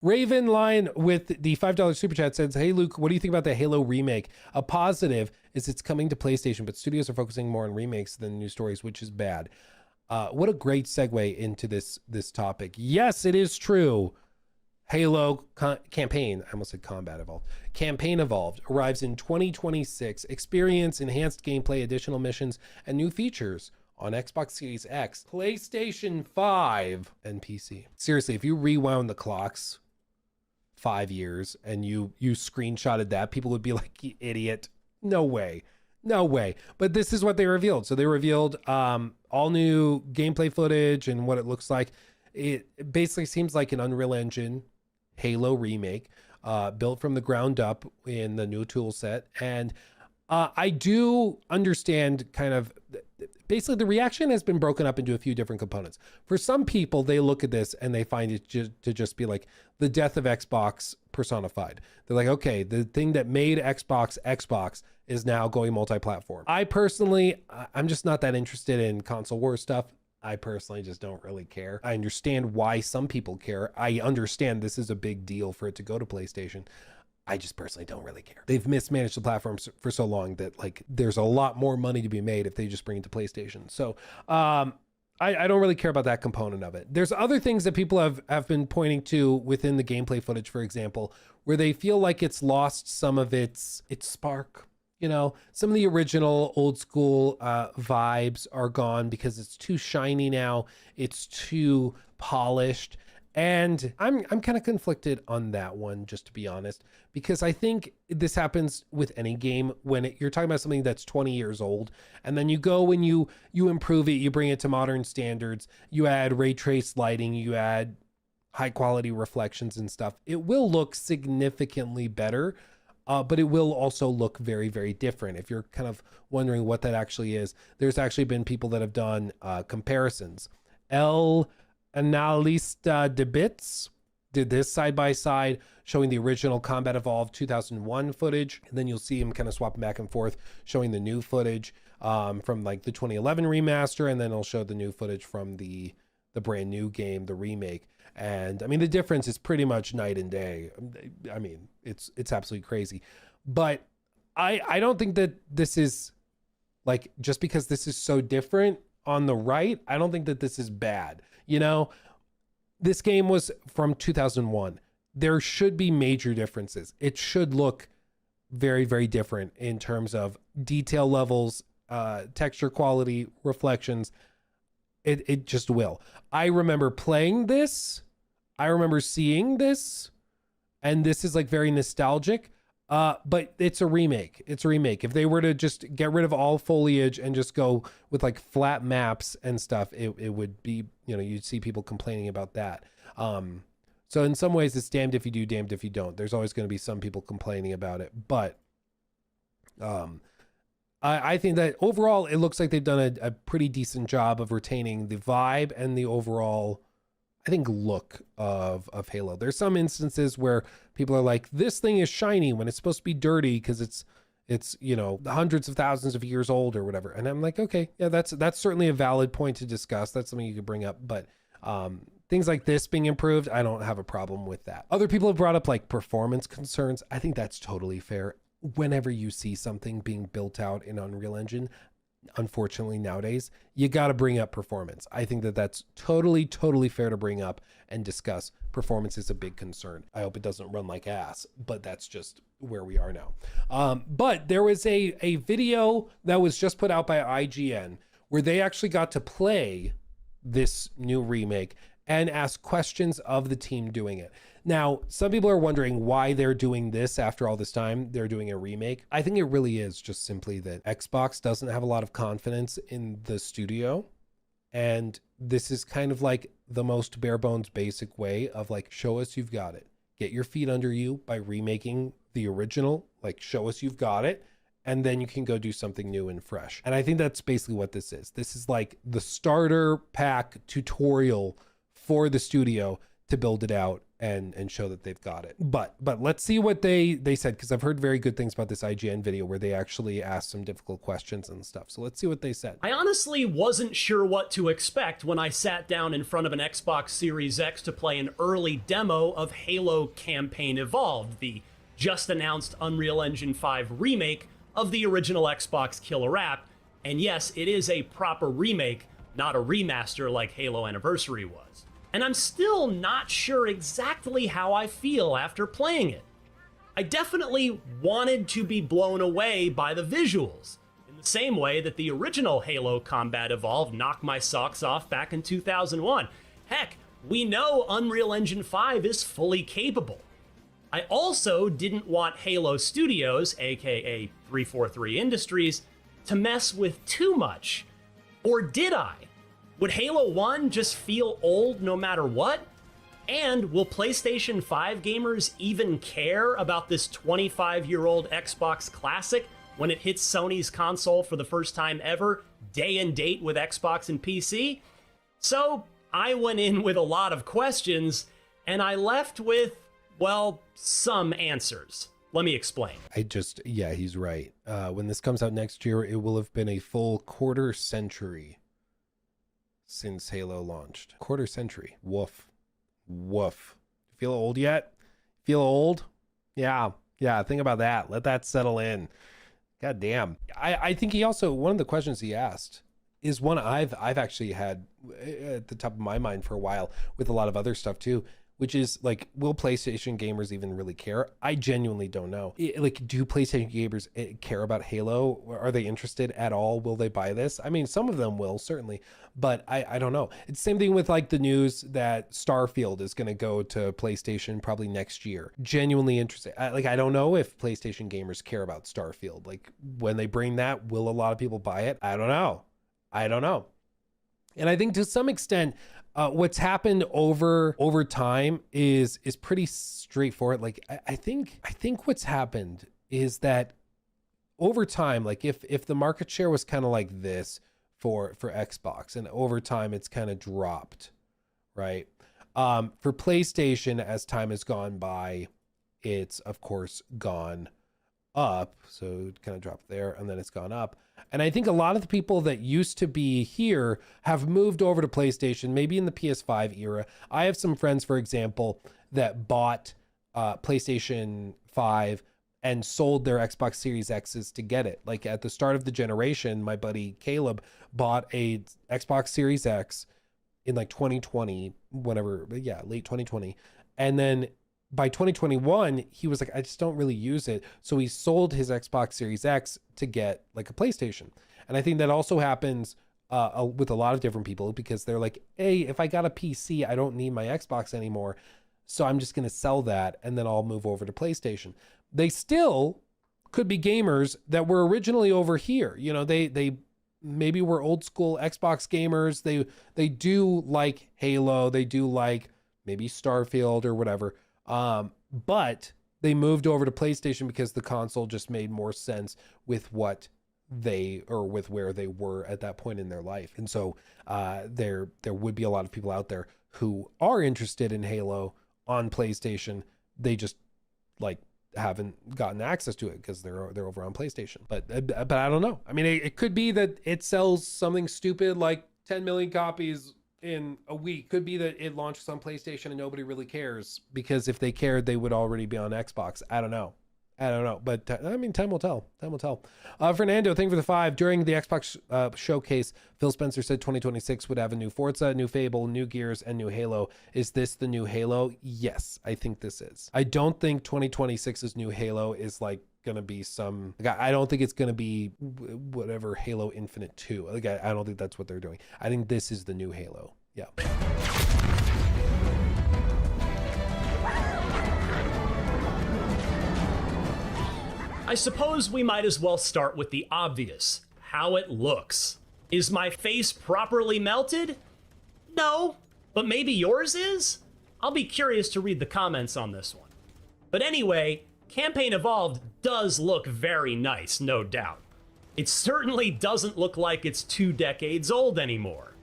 Raven Line with the $5 super chat says, hey Luke, what do you think about the Halo remake? A positive is it's coming to PlayStation, but studios are focusing more on remakes than new stories, which is bad. What a great segue into this topic. Yes, it is true. Halo campaign, I almost said combat evolved. Campaign Evolved arrives in 2026. Experience enhanced gameplay, additional missions, and new features on Xbox Series X, PlayStation 5, and PC. Seriously, if you rewound the clocks 5 years and you screenshotted that, people would be like, you idiot. No way. No way. But this is what they revealed. So they revealed all new gameplay footage and what it looks like. It basically seems like an Unreal Engine Halo remake, built from the ground up in the new tool set. And I do understand kind of, basically the reaction has been broken up into a few different components. For some people, they look at this and they find it to just be like the death of Xbox personified. They're like, okay, the thing that made Xbox is now going multi-platform. I personally, I'm just not that interested in console war stuff. I personally just don't really care. I understand why some people care. I understand this is a big deal for it to go to PlayStation. I just personally don't really care. They've mismanaged the platforms for so long that like there's a lot more money to be made if they just bring it to PlayStation. So I don't really care about that component of it. There's other things that people have been pointing to within the gameplay footage, for example, where they feel like it's lost some of its spark. You know, some of the original old school vibes are gone because it's too shiny now. It's too polished. And I'm kind of conflicted on that one, just to be honest, because I think this happens with any game when you're talking about something that's 20 years old, and then you go and you improve it, you bring it to modern standards, you add ray trace lighting, you add high quality reflections and stuff. It will look significantly better. But it will also look very, very different. If you're kind of wondering what that actually is, there's actually been people that have done comparisons. El Analista de Bits did this side by side, showing the original Combat Evolved 2001 footage. And then you'll see him kind of swapping back and forth, showing the new footage from like the 2011 remaster. And then he'll show the new footage from the brand new game, the remake. And I mean, the difference is pretty much night and day. I mean, it's absolutely crazy. But I don't think that this is like, just because this is so different on the right, I don't think that this is bad. You know, this game was from 2001. There should be major differences. It should look very, very different in terms of detail levels, texture quality, reflections. It just will. I remember playing this. I remember seeing this, and this is like very nostalgic. But it's a remake. It's a remake. If they were to just get rid of all foliage and just go with like flat maps and stuff, it would be, you know, you'd see people complaining about that. So in some ways, it's damned if you do, damned if you don't. There's always going to be some people complaining about it, but I think that overall, it looks like they've done a pretty decent job of retaining the vibe and the overall, I think, look of Halo. There's some instances where people are like, this thing is shiny when it's supposed to be dirty because it's you know, hundreds of thousands of years old or whatever. And I'm like, okay, yeah, that's certainly a valid point to discuss. That's something you could bring up. But things like this being improved, I don't have a problem with that. Other people have brought up like performance concerns. I think that's totally fair. Whenever you see something being built out in Unreal Engine, unfortunately nowadays, you got to bring up performance. I think that that's totally fair to bring up and discuss. Performance is a big concern. I hope it doesn't run like ass, but that's just where we are now. But there was a video that was just put out by IGN where they actually got to play this new remake and ask questions of the team doing it. Now, some people are wondering why they're doing this after all this time. They're doing a remake. I think it really is just simply that Xbox doesn't have a lot of confidence in the studio. And this is kind of like the most bare bones basic way of like, show us you've got it. Get your feet under you by remaking the original, like show us you've got it. And then you can go do something new and fresh. And I think that's basically what this is. This is like the starter pack tutorial for the studio to build it out and show that they've got it. But let's see what they said, because I've heard very good things about this IGN video where they actually asked some difficult questions and stuff. So let's see what they said. I honestly wasn't sure what to expect when I sat down in front of an Xbox Series X to play an early demo of Halo Campaign Evolved, the just announced Unreal Engine 5 remake of the original Xbox killer app. And yes, it is a proper remake, not a remaster like Halo Anniversary was. And I'm still not sure exactly how I feel after playing it. I definitely wanted to be blown away by the visuals, in the same way that the original Halo Combat Evolved knocked my socks off back in 2001. Heck, we know Unreal Engine 5 is fully capable. I also didn't want Halo Studios, aka 343 Industries, to mess with too much. Or did I? Would Halo 1 just feel old no matter what? And will PlayStation 5 gamers even care about this 25-year-old Xbox classic when it hits Sony's console for the first time ever, day and date with Xbox and PC? So I went in with a lot of questions, and I left with, well, some answers. Let me explain. Yeah, he's right. When this comes out next year, it will have been a full quarter century since Halo launched. Quarter century. Woof. Woof. Feel old yet? Feel old? Yeah. Think about that. Let that settle in. God damn. I think he also, one of the questions he asked is one I've actually had at the top of my mind for a while with a lot of other stuff too, which is like, will PlayStation gamers even really care? I genuinely don't know. Like, do PlayStation gamers care about Halo? Are they interested at all? Will they buy this? I mean, some of them will, certainly, but I don't know. It's the same thing with like the news that Starfield is going to go to PlayStation probably next year. Genuinely interested. I don't know if PlayStation gamers care about Starfield. Like, when they bring that, will a lot of people buy it? I don't know. And I think to some extent, what's happened over time is pretty straightforward. Like, I think what's happened is that over time, like if the market share was kind of like this for Xbox, and over time it's kind of dropped, right? For PlayStation, as time has gone by, it's of course gone up. So it kind of dropped there and then it's gone up. And I think a lot of the people that used to be here have moved over to PlayStation, maybe in the PS5 era. I have some friends, for example, that bought PlayStation 5 and sold their Xbox Series X's to get it. Like at the start of the generation, my buddy Caleb bought a Xbox Series X in like 2020, whatever, yeah, late 2020. And then by 2021, he was like, I just don't really use it. So he sold his Xbox Series X to get like a PlayStation. And I think that also happens with a lot of different people, because they're like, hey, if I got a PC, I don't need my Xbox anymore. So I'm just going to sell that and then I'll move over to PlayStation. They still could be gamers that were originally over here. You know, they maybe were old school Xbox gamers. They do like Halo. They do like maybe Starfield or whatever. But they moved over to PlayStation because the console just made more sense with what with where they were at that point in their life. And so there would be a lot of people out there who are interested in Halo on PlayStation. They just like haven't gotten access to it because they're over on PlayStation. But I don't know. I mean, it could be that it sells something stupid like 10 million copies in a week. Could be that it launches on PlayStation and nobody really cares, because if they cared, they would already be on Xbox. I don't know. But I mean, time will tell. Fernando, thank you for the 5. During the Xbox showcase, Phil Spencer said 2026 would have a new Forza, new Fable, new Gears, and new Halo. Is this the new Halo? Yes, I think this is. I don't think 2026's new Halo is like gonna be some, like, I don't think it's gonna be whatever Halo Infinite 2. Like, I don't think that's what they're doing. I think this is the new Halo. Yeah. I suppose we might as well start with the obvious, how it looks. Is my face properly melted? No, but maybe yours is? I'll be curious to read the comments on this one. But anyway, Campaign Evolved does look very nice, no doubt. It certainly doesn't look like it's 2 decades old anymore.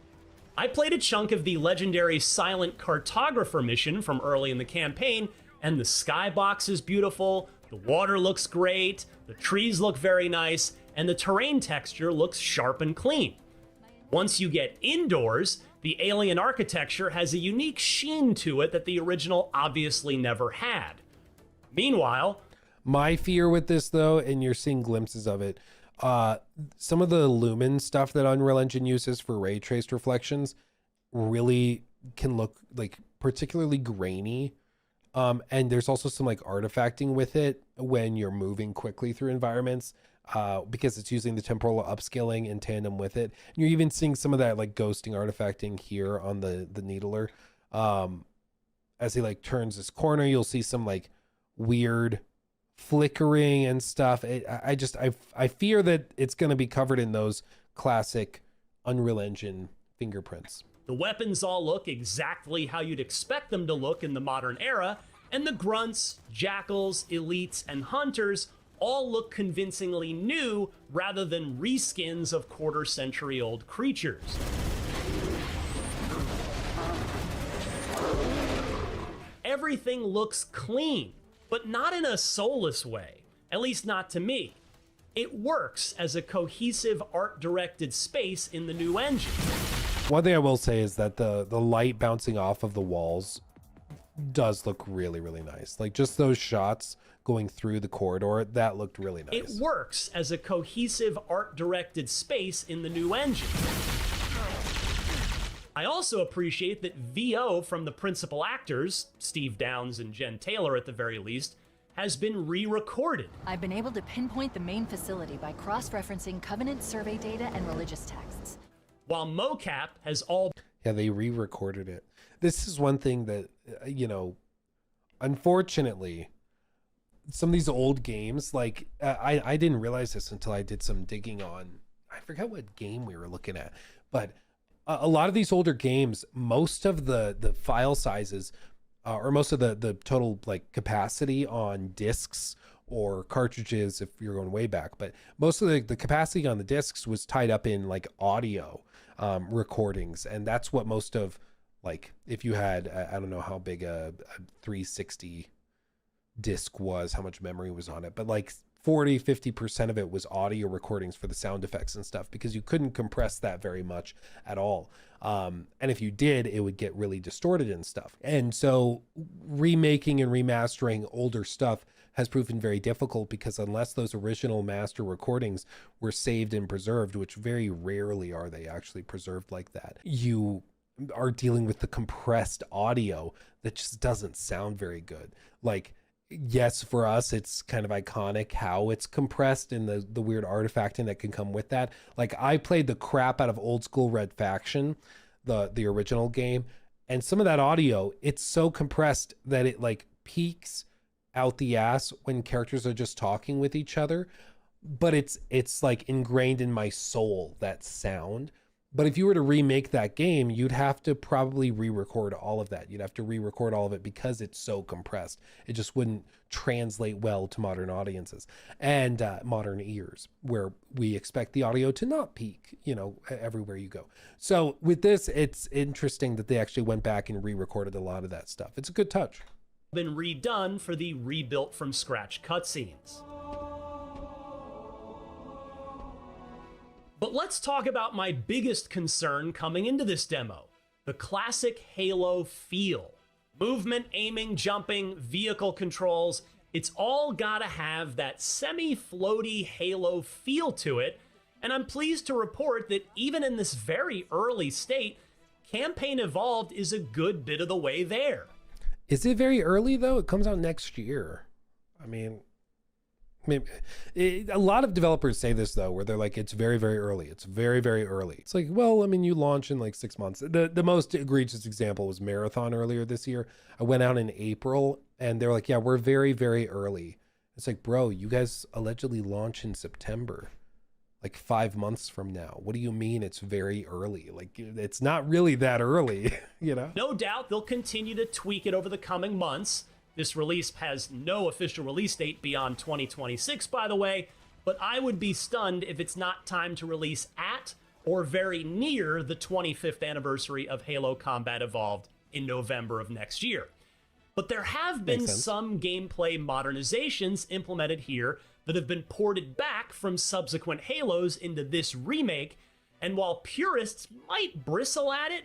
I played a chunk of the legendary Silent Cartographer mission from early in the campaign, and the skybox is beautiful, the water looks great, the trees look very nice, and the terrain texture looks sharp and clean. Once you get indoors, the alien architecture has a unique sheen to it that the original obviously never had. Meanwhile, my fear with this, though, and you're seeing glimpses of it, some of the lumen stuff that Unreal Engine uses for ray traced reflections really can look like particularly grainy. And there's also some like artifacting with it when you're moving quickly through environments, because it's using the temporal upscaling in tandem with it. And you're even seeing some of that like ghosting artifacting here on the needler. As he like turns this corner, you'll see some like weird flickering and stuff. I fear that it's going to be covered in those classic Unreal Engine fingerprints. the weapons all look exactly how you'd expect them to look in the modern era, and the grunts, jackals, elites, and hunters all look convincingly new rather than reskins of quarter-century-old creatures. Everything looks clean, but not in a soulless way, at least not to me. It works as a cohesive art-directed space in the new engine. One thing I will say is that the light bouncing off of the walls does look really, really nice. Like just those shots going through the corridor, that looked really nice. It works as a cohesive art-directed space in the new engine. I also appreciate that VO from the principal actors, Steve Downes and Jen Taylor at the very least, has been re-recorded. I've been able to pinpoint the main facility by cross-referencing Covenant survey data and religious texts. While mocap has all... Yeah, they re-recorded it. This is one thing that, you know, unfortunately, some of these old games, like, I didn't realize this until I did some digging on, I forgot what game we were looking at, but a lot of these older games, most of the file sizes, or most of the total like capacity on discs or cartridges, if you're going way back, but most of the capacity on the discs was tied up in like audio recordings. And that's what most of, like, if you had, I don't know how big a 360 disc was, how much memory was on it, but like 40-50% of it was audio recordings for the sound effects and stuff, because you couldn't compress that very much at all. And if you did, it would get really distorted and stuff. And so remaking and remastering older stuff has proven very difficult, because unless those original master recordings were saved and preserved, which very rarely are they actually preserved like that, you are dealing with the compressed audio that just doesn't sound very good. Like, yes, for us, it's kind of iconic how it's compressed and the weird artifacting that can come with that. Like, I played the crap out of old school Red Faction, the original game, and some of that audio, it's so compressed that it like peaks out the ass when characters are just talking with each other. But it's like ingrained in my soul, that sound. But if you were to remake that game, you'd have to probably re-record all of that. You'd have to re-record all of it because it's so compressed. It just wouldn't translate well to modern audiences and modern ears, where we expect the audio to not peak, you know, everywhere you go. So with this, it's interesting that they actually went back and re-recorded a lot of that stuff. It's a good touch. Been redone for the rebuilt from scratch cutscenes. But let's talk about my biggest concern coming into this demo, the classic Halo feel. Movement, aiming, jumping, vehicle controls, it's all gotta have that semi-floaty Halo feel to it, and I'm pleased to report that even in this very early state, Campaign Evolved is a good bit of the way there. Is it very early though? It comes out next year. I mean, a lot of developers say this though, where they're like, it's very, very early. It's very, very early. It's like, well, I mean, you launch in like 6 months. The most egregious example was Marathon earlier this year. I went out in April and they're like, yeah, we're very, very early. It's like, bro, you guys allegedly launch in September, like 5 months from now. What do you mean it's very early? Like, it's not really that early, you know? No doubt they'll continue to tweak it over the coming months. This release has no official release date beyond 2026, by the way, but I would be stunned if it's not time to release at or very near the 25th anniversary of Halo Combat Evolved in November of next year. But there have been some gameplay modernizations implemented here that have been ported back from subsequent Halos into this remake, and while purists might bristle at it,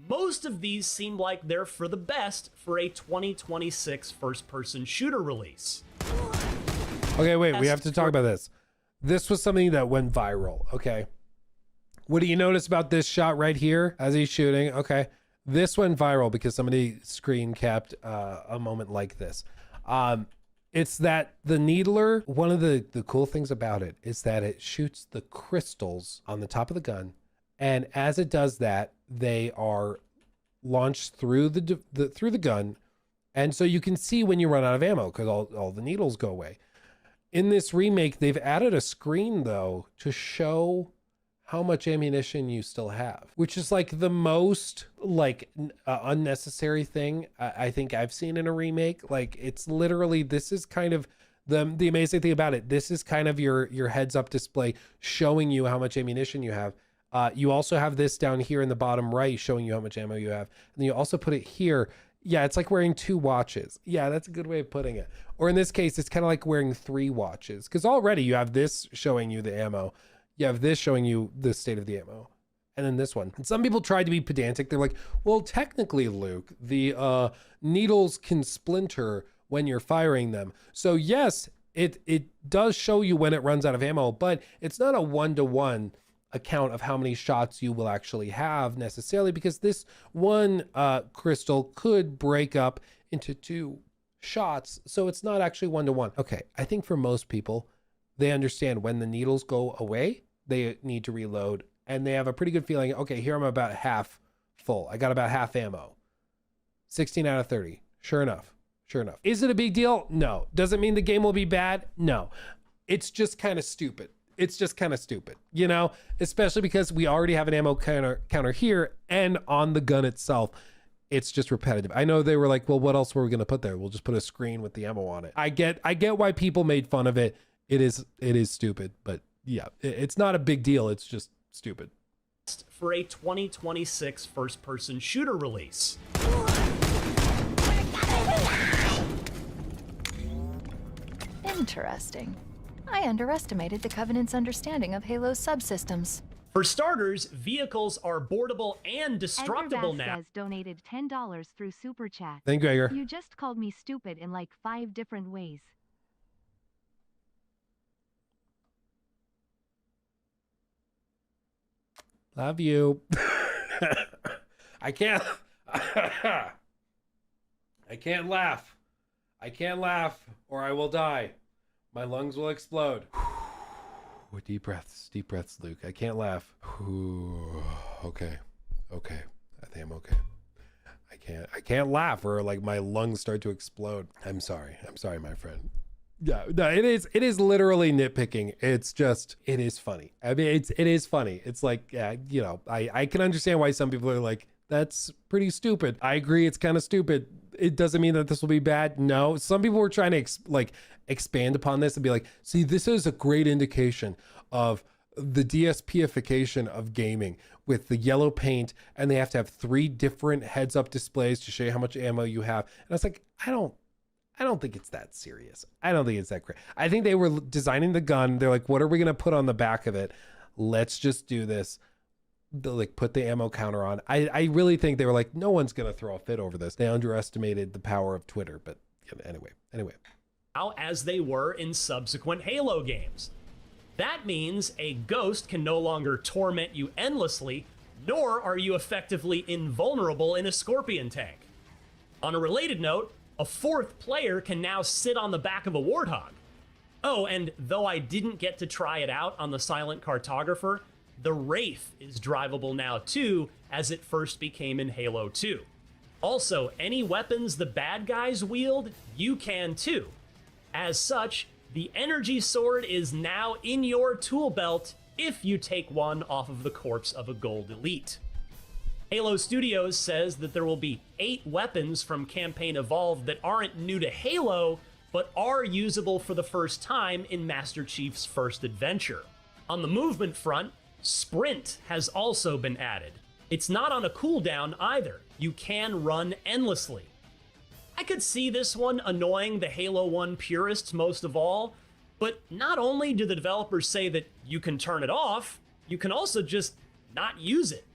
most of these seem like they're for the best for a 2026 first-person shooter release. Okay, wait, we have to talk about this. This was something that went viral, okay? What do you notice about this shot right here as he's shooting? Okay, this went viral because somebody screen capped a moment like this. It's that the needler, one of the cool things about it is that it shoots the crystals on the top of the gun. And as it does that, they are launched through the gun. And so you can see when you run out of ammo because all the needles go away. In this remake, they've added a screen though to show how much ammunition you still have, which is like the most like unnecessary thing I think I've seen in a remake. Like it's literally, this is kind of the amazing thing about it. This is kind of your heads up display showing you how much ammunition you have. You also have this down here in the bottom right showing you how much ammo you have. And then you also put it here. Yeah, it's like wearing 2 watches. Yeah, that's a good way of putting it. Or in this case, it's kind of like wearing 3 watches because already you have this showing you the ammo. You have this showing you the state of the ammo. And then this one. And some people tried to be pedantic. They're like, well, technically, Luke, the needles can splinter when you're firing them. So yes, it does show you when it runs out of ammo, but it's not a 1-to-1 account of how many shots you will actually have necessarily, because this one crystal could break up into 2 shots. So it's not actually 1-to-1. Okay, I think for most people, they understand when the needles go away, they need to reload, and they have a pretty good feeling, okay, here I'm about half full. I got about half ammo. 16 out of 30. Sure enough. Sure enough. Is it a big deal? No. Does it mean the game will be bad? No. It's just kind of stupid. It's just kind of stupid, you know, especially because we already have an ammo counter here, and on the gun itself, it's just repetitive. I know they were like, well, what else were we going to put there? We'll just put a screen with the ammo on it. I get why people made fun of it. It is stupid, but yeah, it's not a big deal. It's just stupid. For a 2026 first-person shooter release. Interesting. I underestimated the Covenant's understanding of Halo's subsystems. For starters, vehicles are boardable and destructible Edgar now. Vasquez donated $10 through Super Chat. Thank you, Edgar. You just called me stupid in like 5 different ways. Love you. I can't. I can't laugh. I can't laugh or I will die. My lungs will explode. Deep breaths, Luke. I can't laugh. Okay. I think I'm okay. I can't laugh or like my lungs start to explode. I'm sorry, my friend. Yeah, no, it is literally nitpicking. It's just, it is funny. I mean, it is funny. It's like, you know, I can understand why some people are like, that's pretty stupid. I agree. It's kind of stupid. It doesn't mean that this will be bad. No, some people were trying to expand upon this and be like, see, this is a great indication of the DSP-ification of gaming with the yellow paint, and they have to have 3 different heads up displays to show you how much ammo you have. And I was like, I don't think it's that serious. I don't think it's that great. I think they were designing the gun. They're like, what are we going to put on the back of it? Let's just do this. They'll like put the ammo counter on. I really think they were like, no one's going to throw a fit over this. They underestimated the power of Twitter. But anyway. Now, as they were in subsequent Halo games. That means a ghost can no longer torment you endlessly, nor are you effectively invulnerable in a Scorpion tank. On a related note, a 4th player can now sit on the back of a Warthog. Oh, and though I didn't get to try it out on the Silent Cartographer, the Wraith is drivable now too, as it first became in Halo 2. Also, any weapons the bad guys wield, you can too. As such, the energy sword is now in your tool belt if you take one off of the corpse of a gold elite. Halo Studios says that there will be 8 weapons from Campaign Evolved that aren't new to Halo, but are usable for the first time in Master Chief's first adventure. On the movement front, Sprint has also been added. It's not on a cooldown either. You can run endlessly. I could see this one annoying the Halo 1 purists most of all, but not only do the developers say that you can turn it off, you can also just not use it.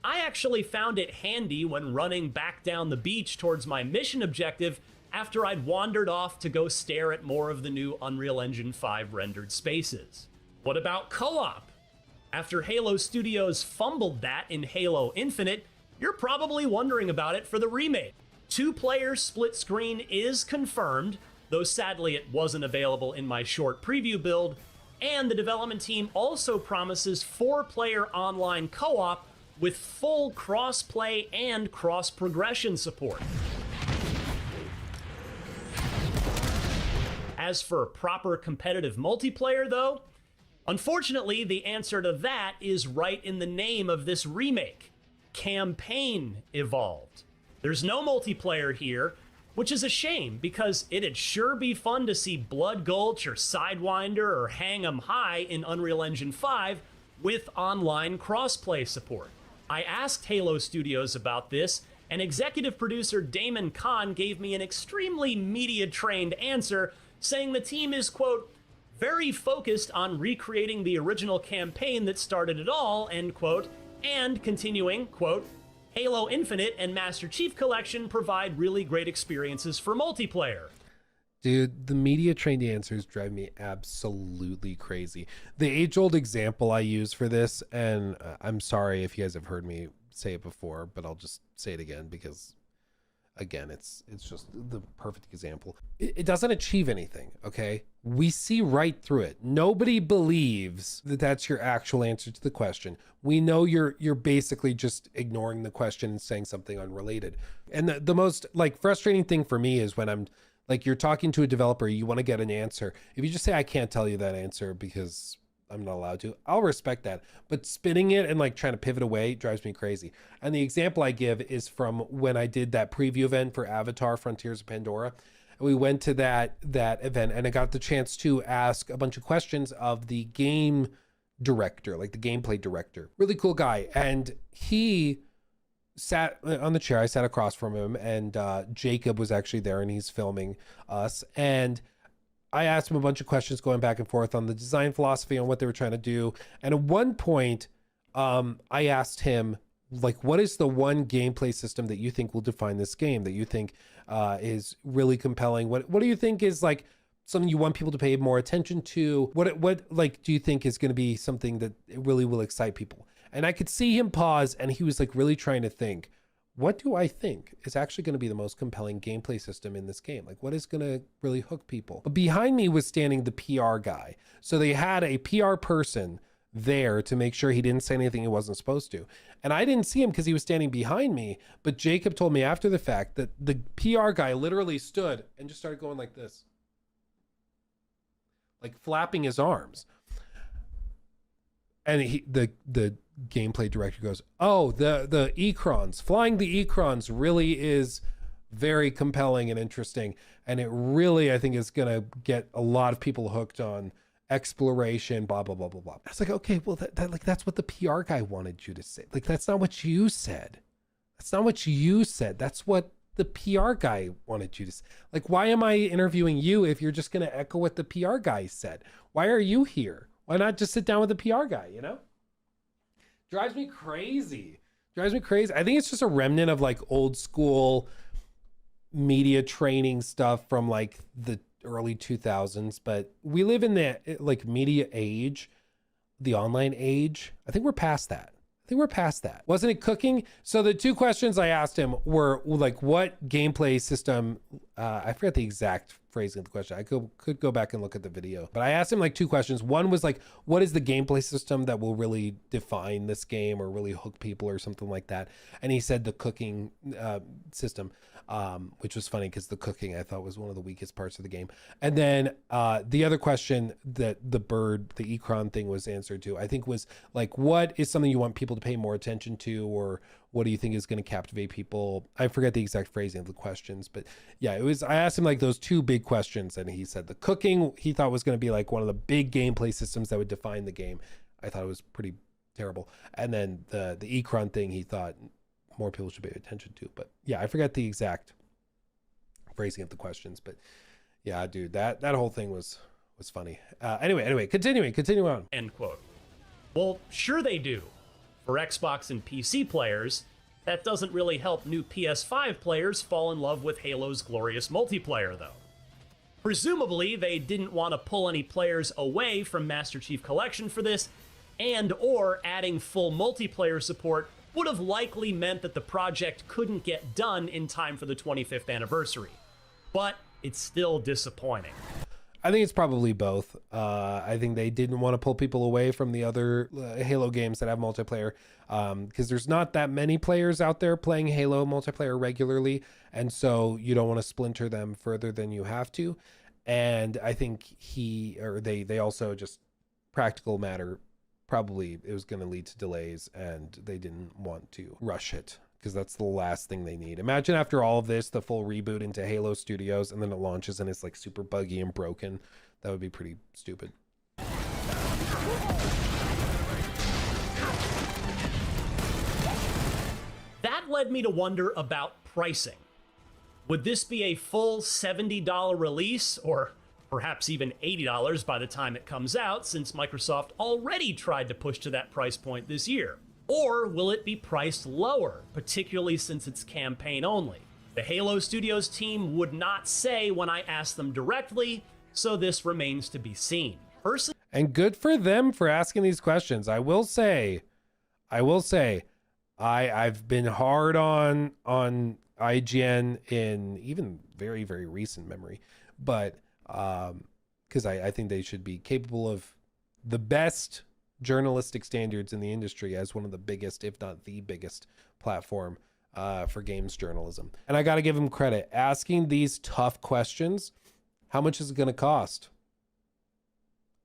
I actually found it handy when running back down the beach towards my mission objective after I'd wandered off to go stare at more of the new Unreal Engine 5 rendered spaces. What about co-op? After Halo Studios fumbled that in Halo Infinite, you're probably wondering about it for the remake. 2-player split screen is confirmed, though sadly it wasn't available in my short preview build, and the development team also promises 4-player online co-op with full cross-play and cross-progression support. As for proper competitive multiplayer, though, unfortunately, the answer to that is right in the name of this remake: Campaign Evolved. There's no multiplayer here, which is a shame because it'd sure be fun to see Blood Gulch or Sidewinder or Hang 'em High in Unreal Engine 5 with online crossplay support. I asked Halo Studios about this, and executive producer Damon Kahn gave me an extremely media-trained answer, saying the team is, quote, very focused on recreating the original campaign that started it all, end quote, and continuing, quote, Halo Infinite and Master Chief Collection provide really great experiences for multiplayer. Dude, the media trained answers drive me absolutely crazy. The age-old example I use for this, and I'm sorry if you guys have heard me say it before, but I'll just say it again because, again, it's just the perfect example. It doesn't achieve anything, okay? We see right through it. Nobody believes that that's your actual answer to the question. We know you're basically just ignoring the question and saying something unrelated. And the most like frustrating thing for me is when I'm like, you're talking to a developer, you want to get an answer. If you just say, I can't tell you that answer because I'm not allowed to, I'll respect that. But spinning it and like trying to pivot away drives me crazy. And the example I give is from when I did that preview event for Avatar Frontiers of Pandora. We went to that event and I got the chance to ask a bunch of questions of the game director, like the gameplay director. Really cool guy. And he sat on the chair. I sat across from him, and Jacob was actually there, and he's filming us. And I asked him a bunch of questions going back and forth on the design philosophy, on what they were trying to do. And at one point, I asked him, like, what is the one gameplay system that you think will define this game, that you think is really compelling? What do you think is like something you want people to pay more attention to? What like do you think is going to be something that really will excite people? And I could see him pause, and he was like really trying to think, what do I think is actually going to be the most compelling gameplay system in this game? Like, what is going to really hook people? But behind me was standing the PR guy. So they had a PR person there to make sure he didn't say anything he wasn't supposed to. And I didn't see him because he was standing behind me. But Jacob told me after the fact that the PR guy literally stood and just started going like this, like flapping his arms. And the gameplay director goes, oh, the Ekrons, flying the Ekrons really is very compelling and interesting. And it really, I think, is going to get a lot of people hooked on exploration, blah, blah, blah, blah, blah. I was like, okay, well, that's what the PR guy wanted you to say. Like, that's not what you said. That's not what you said. That's what the PR guy wanted you to say. Like, why am I interviewing you if you're just going to echo what the PR guy said? Why are you here? Why not just sit down with the PR guy, you know? Drives me crazy. Drives me crazy. I think it's just a remnant of like old school media training stuff from like the early 2000s, but we live in the like media age, the online age. I think we're past that. Wasn't it cooking? So the two questions I asked him were like, what gameplay system, I forgot the exact phrasing of the question. I could go back and look at the video, but I asked him like two questions. One was like, what is the gameplay system that will really define this game or really hook people or something like that? And he said the cooking system, which was funny because the cooking I thought was one of the weakest parts of the game. And then the other question that the Ekron thing was answered to, I think was like, what is something you want people to pay more attention to, or what do you think is going to captivate people? I forget the exact phrasing of the questions, but yeah, I asked him like those two big questions, and he said the cooking he thought was going to be like one of the big gameplay systems that would define the game. I thought it was pretty terrible. And then the Ekron thing, he thought more people should pay attention to. But yeah, I forget the exact phrasing of the questions. But yeah, dude, that whole thing was funny. Anyway, continue on. End quote. Well, sure they do. For Xbox and PC players, that doesn't really help new PS5 players fall in love with Halo's glorious multiplayer, though. Presumably, they didn't want to pull any players away from Master Chief Collection for this, and/or adding full multiplayer support would have likely meant that the project couldn't get done in time for the 25th anniversary. But it's still disappointing. I think it's probably both. I think they didn't want to pull people away from the other Halo games that have multiplayer, because there's not that many players out there playing Halo multiplayer regularly, and so you don't want to splinter them further than you have to. And I think they also, just practical matter, probably it was going to lead to delays, and they didn't want to rush it, because that's the last thing they need. Imagine after all of this, the full reboot into Halo Studios, and then it launches and it's like super buggy and broken. That would be pretty stupid. That led me to wonder about pricing. Would this be a full $70 release, or perhaps even $80 by the time it comes out, since Microsoft already tried to push to that price point this year? Or will it be priced lower, particularly since it's campaign only? The Halo Studios team would not say when I asked them directly, so this remains to be seen. Personally, And good for them for asking these questions. I will say, I've been hard on IGN in even very, very recent memory, but because I think they should be capable of the best journalistic standards in the industry as one of the biggest, if not the biggest, platform for games journalism. And I got to give them credit. Asking these tough questions, how much is it going to cost?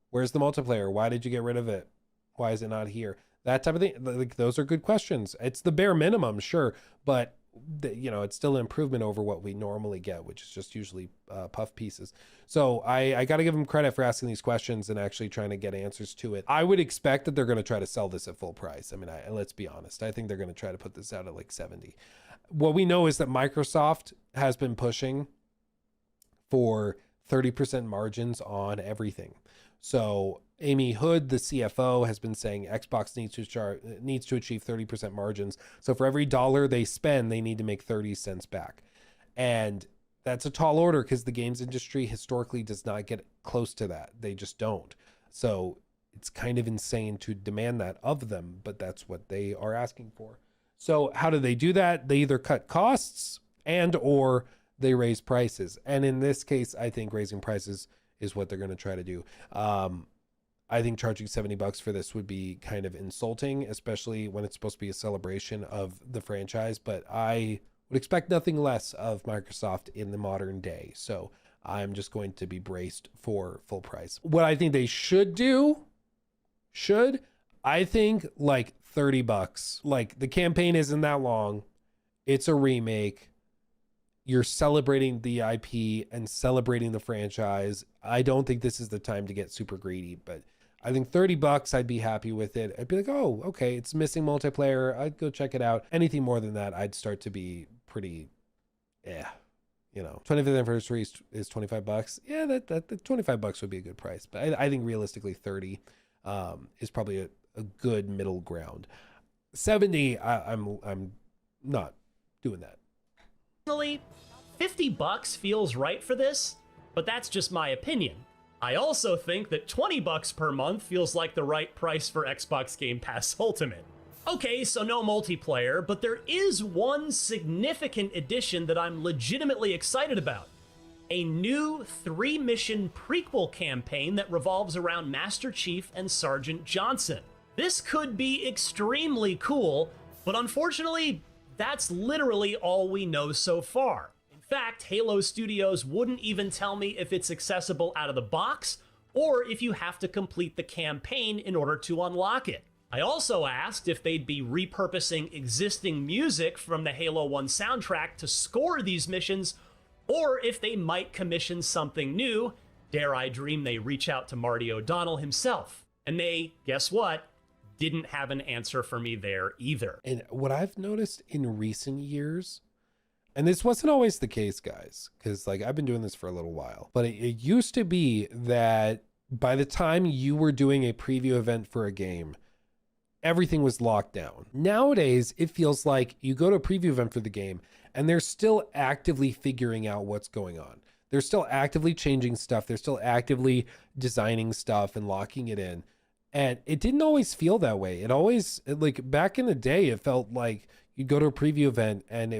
Where's the multiplayer? Why did you get rid of it? Why is it not here? That type of thing. Like, those are good questions. It's the bare minimum, sure, but it's still an improvement over what we normally get, which is just usually puff pieces. So I got to give them credit for asking these questions and actually trying to get answers to it. I would expect that they're going to try to sell this at full price. I mean, let's be honest. I think they're going to try to put this out at like 70. What we know is that Microsoft has been pushing for 30% margins on everything. So Amy Hood, the CFO, has been saying Xbox needs to achieve 30% margins. So for every dollar they spend, they need to make 30 cents back. And that's a tall order, because the games industry historically does not get close to that. They just don't. So it's kind of insane to demand that of them, but that's what they are asking for. So how do they do that? They either cut costs or they raise prices. And in this case, I think raising prices is what they're going to try to do. I think charging $70 for this would be kind of insulting, especially when it's supposed to be a celebration of the franchise. But I would expect nothing less of Microsoft in the modern day. So I'm just going to be braced for full price. What I think they should do, I think like $30. Like, the campaign isn't that long. It's a remake. You're celebrating the IP and celebrating the franchise. I don't think this is the time to get super greedy, but I think $30, I'd be happy with it. I'd be like, oh, okay, it's missing multiplayer. I'd go check it out. Anything more than that, I'd start to be pretty, 25th anniversary is $25. Yeah, that $25 would be a good price. But I think realistically 30 is probably a good middle ground. 70, I'm not doing that. personally, $50 feels right for this, but that's just my opinion. I also think that $20 per month feels like the right price for Xbox Game Pass Ultimate. Okay, so no multiplayer, but there is one significant addition that I'm legitimately excited about. A new 3-mission prequel campaign that revolves around Master Chief and Sergeant Johnson. This could be extremely cool, but unfortunately, that's literally all we know so far. In fact, Halo Studios wouldn't even tell me if it's accessible out of the box, or if you have to complete the campaign in order to unlock it. I also asked if they'd be repurposing existing music from the Halo 1 soundtrack to score these missions, or if they might commission something new. Dare I dream they reach out to Marty O'Donnell himself. And they, guess what, didn't have an answer for me there either. And what I've noticed in recent years, and this wasn't always the case, guys, because like I've been doing this for a little while, but it used to be that by the time you were doing a preview event for a game, everything was locked down. Nowadays, it feels like you go to a preview event for the game and they're still actively figuring out what's going on. They're still actively changing stuff. They're still actively designing stuff and locking it in. And it didn't always feel that way. It always, like back in the day, it felt like you'd go to a preview event and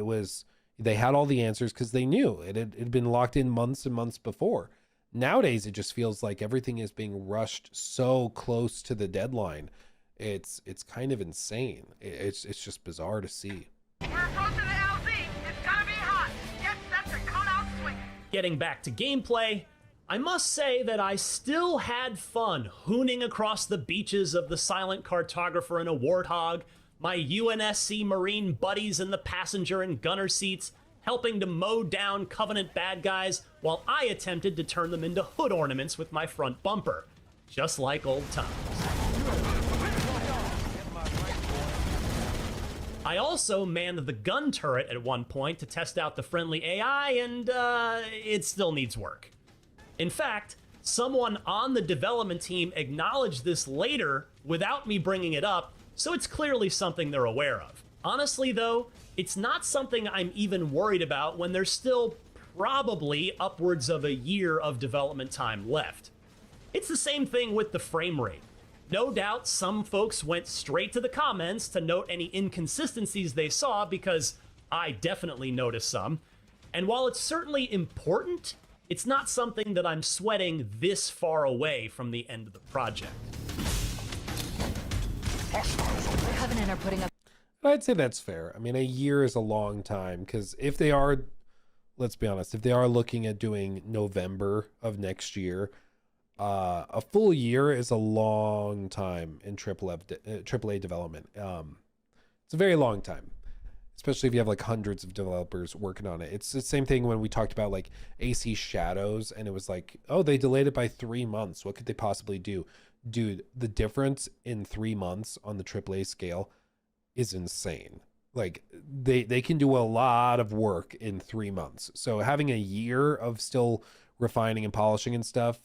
they had all the answers because they knew it had been locked in months and months before. Nowadays, it just feels like everything is being rushed so close to the deadline. It's kind of insane. It's just bizarre to see. We're approaching the LZ. It's gonna be hot. Get set to cut out swinging. Getting back to gameplay, I must say that I still had fun hooning across the beaches of the Silent Cartographer and a Warthog, my UNSC Marine buddies in the passenger and gunner seats, helping to mow down Covenant bad guys while I attempted to turn them into hood ornaments with my front bumper. Just like old times. I also manned the gun turret at one point to test out the friendly AI, and it still needs work. In fact, someone on the development team acknowledged this later without me bringing it up, so it's clearly something they're aware of. Honestly, though, it's not something I'm even worried about when there's still probably upwards of a year of development time left. It's the same thing with the frame rate. No doubt some folks went straight to the comments to note any inconsistencies they saw, because I definitely noticed some. And while it's certainly important, it's not something that I'm sweating this far away from the end of the project. The Covenant are putting up. I'd say that's fair. I mean, a year is a long time, because if they are, let's be honest, if they are looking at doing November of next year, a full year is a long time in AAA development. It's a very long time, especially if you have like hundreds of developers working on it. It's the same thing when we talked about like AC Shadows, and it was like, oh, they delayed it by 3 months. What could they possibly do? Dude, the difference in 3 months on the AAA scale is insane. Like they can do a lot of work in 3 months. So having a year of still refining and polishing and stuff,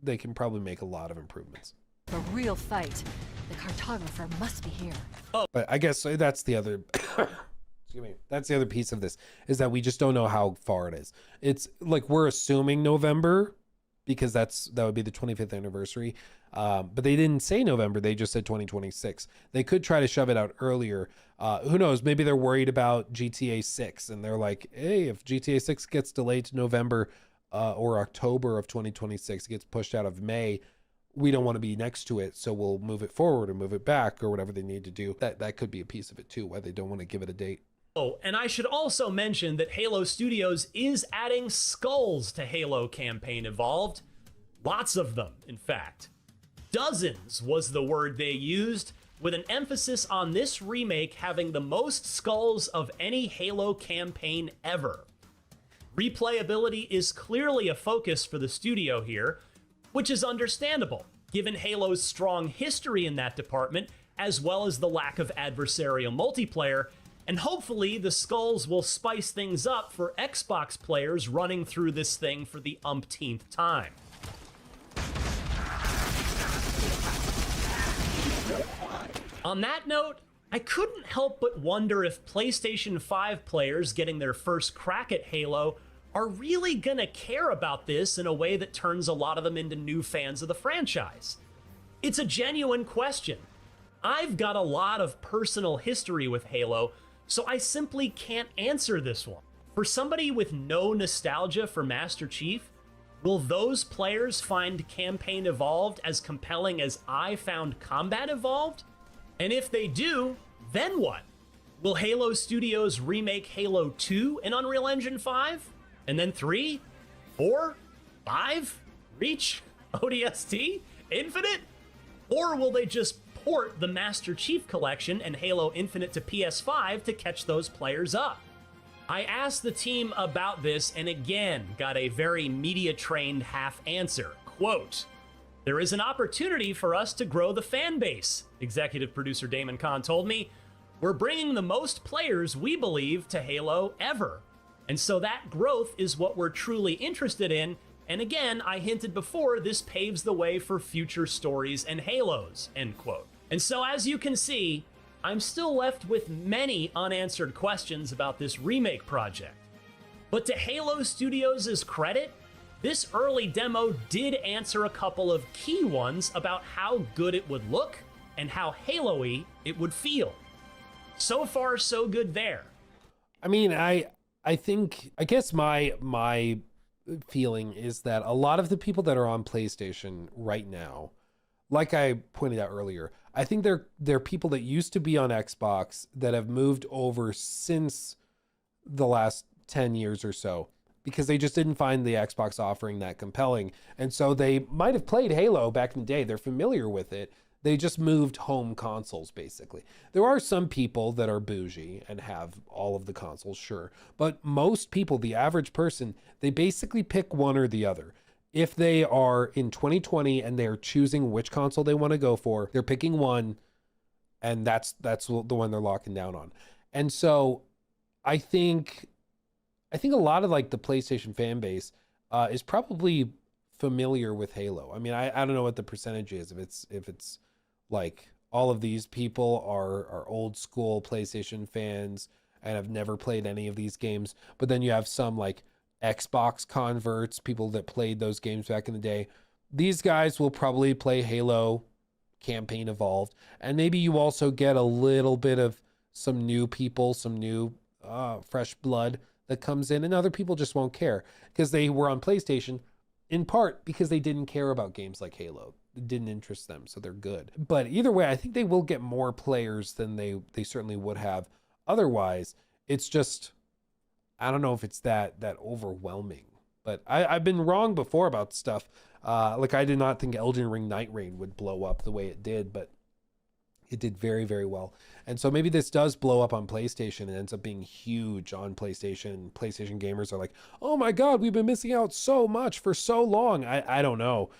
they can probably make a lot of improvements. A real fight. The cartographer must be here. But I guess that's the other excuse me, that's the other piece of this, is that we just don't know how far it is. It's like we're assuming November because that would be the 25th anniversary. But they didn't say November, they just said 2026. They could try to shove it out earlier. Who knows? Maybe they're worried about GTA 6 and they're like, hey, if GTA 6 gets delayed to November or October of 2026, gets pushed out of May, we don't want to be next to it, so we'll move it forward or move it back or whatever they need to do. That could be a piece of it too, why they don't want to give it a date. Oh, and I should also mention that Halo Studios is adding skulls to Halo Campaign Evolved. Lots of them, in fact. Dozens was the word they used, with an emphasis on this remake having the most skulls of any Halo campaign ever. Replayability is clearly a focus for the studio here, which is understandable, given Halo's strong history in that department, as well as the lack of adversarial multiplayer, and hopefully the skulls will spice things up for Xbox players running through this thing for the umpteenth time. On that note, I couldn't help but wonder if PlayStation 5 players getting their first crack at Halo are really gonna care about this in a way that turns a lot of them into new fans of the franchise. It's a genuine question. I've got a lot of personal history with Halo, so I simply can't answer this one. For somebody with no nostalgia for Master Chief, will those players find Campaign Evolved as compelling as I found Combat Evolved? And if they do, then what? Will Halo Studios remake Halo 2 in Unreal Engine 5? And then 3? 4? 5? Reach? ODST? Infinite? Or will they just port the Master Chief Collection and Halo Infinite to PS5 to catch those players up? I asked the team about this and again got a very media-trained half answer. Quote, There is an opportunity for us to grow the fan base, executive producer Damon Kahn told me. We're bringing the most players, we believe, to Halo ever. And so that growth is what we're truly interested in. And again, I hinted before, this paves the way for future stories and Halos, end quote. And so as you can see, I'm still left with many unanswered questions about this remake project. But to Halo Studios' credit, this early demo did answer a couple of key ones about how good it would look and how Halo-y it would feel. So far, so good there. I mean, I guess my feeling is that a lot of the people that are on PlayStation right now, like I pointed out earlier, I think they're people that used to be on Xbox that have moved over since the last 10 years or so, because they just didn't find the Xbox offering that compelling. And so they might have played Halo back in the day. They're familiar with it. They just moved home consoles, basically. There are some people that are bougie and have all of the consoles, sure. But most people, the average person, they basically pick one or the other. If they are in 2020 and they're choosing which console they want to go for, they're picking one, and that's the one they're locking down on. And so I think a lot of like the PlayStation fan base is probably familiar with Halo. I mean, I don't know what the percentage is. If it's like all of these people are old school PlayStation fans and have never played any of these games, but then you have some like Xbox converts, people that played those games back in the day. These guys will probably play Halo Campaign Evolved, and maybe you also get a little bit of some new people, some new fresh blood that comes in, and other people just won't care because they were on PlayStation in part because they didn't care about games like Halo. It didn't interest them, so they're good. But either way, I think they will get more players than they certainly would have otherwise. It's just, I don't know if it's that overwhelming. But I've been wrong before about stuff. Like I did not think Elden Ring Night Rain would blow up the way it did, but it did very, very well. And so maybe this does blow up on PlayStation and ends up being huge on PlayStation. PlayStation gamers are like, oh my God, we've been missing out so much for so long. I don't know.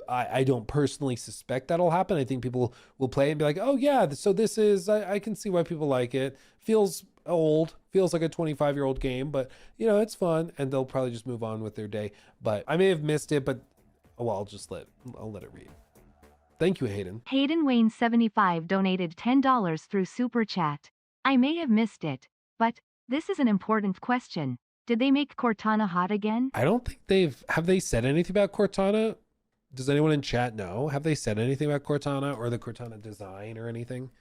I don't personally suspect that'll happen. I think people will play and be like, oh yeah, so this is, I can see why people like it. Feels old, feels like a 25-year-old game, but you know, it's fun, and they'll probably just move on with their day. But I may have missed it, but well, I'll let it read. Thank you, Hayden. Hayden Wayne 75 donated $10 through Super Chat. I may have missed it, but this is an important question. Did they make Cortana hot again? I don't think have they said anything about Cortana? Does anyone in chat know? Have they said anything about Cortana or the Cortana design or anything?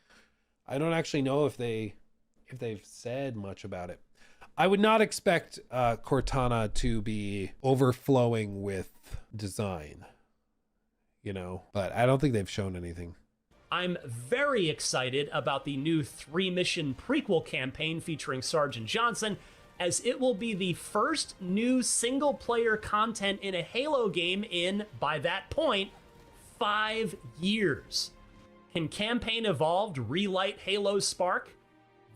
I don't actually know if they've said much about it. I would not expect Cortana to be overflowing with design, you know, but I don't think they've shown anything. I'm very excited about the new 3-mission prequel campaign featuring Sergeant Johnson, as it will be the first new single-player content in a Halo game in, by that point, 5 years. Can Campaign Evolved relight Halo's spark?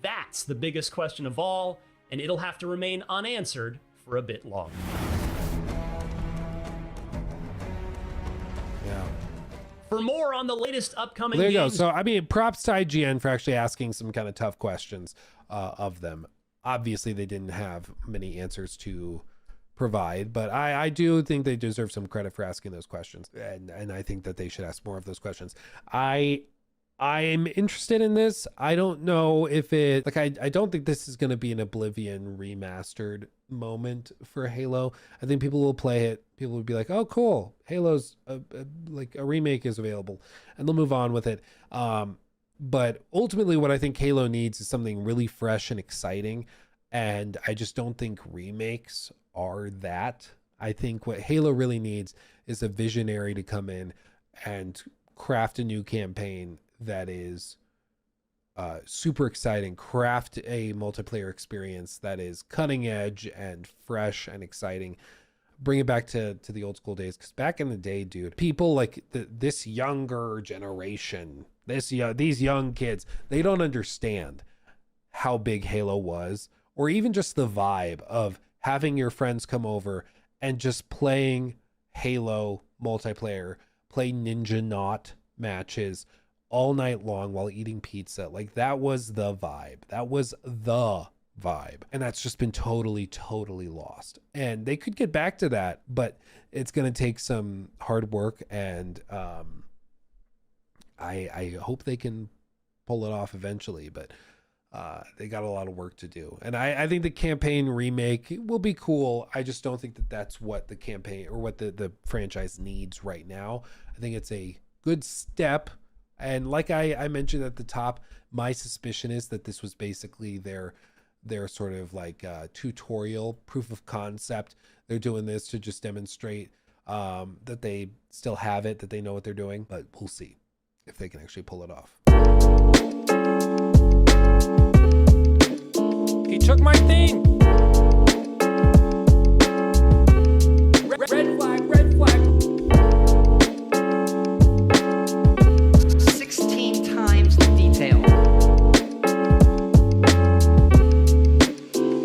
That's the biggest question of all, and it'll have to remain unanswered for a bit longer. Yeah. For more on the latest upcoming There you go. games... So, I mean, props to IGN for actually asking some kind of tough questions of them. Obviously, they didn't have many answers to provide, but I do think they deserve some credit for asking those questions, and I think that they should ask more of those questions. I'm interested in this. I don't know if it, like, I don't think this is going to be an Oblivion remastered moment for Halo. I think people will play it. People will be like, oh, cool. Halo's like a remake is available, and they'll move on with it. But ultimately what I think Halo needs is something really fresh and exciting. And I just don't think remakes are that. I think what Halo really needs is a visionary to come in and craft a new campaign that is super exciting, craft a multiplayer experience that is cutting edge and fresh and exciting. Bring it back to the old school days, because back in the day, dude, people like this younger generation, these young kids, they don't understand how big Halo was, or even just the vibe of having your friends come over and just playing Halo multiplayer play Ninja Knot matches all night long while eating pizza. Like, that was the vibe. That was the vibe. And that's just been totally lost. And they could get back to that, but it's going to take some hard work. And I hope they can pull it off eventually, but they got a lot of work to do. And I think the campaign remake will be cool. I just don't think that that's what the campaign or what the franchise needs right now. I think it's a good step. And like I mentioned at the top, my suspicion is that this was basically their sort of like tutorial proof of concept. They're doing this to just demonstrate that they still have it, that they know what they're doing, but we'll see if they can actually pull it off. He took my thing. Red flag.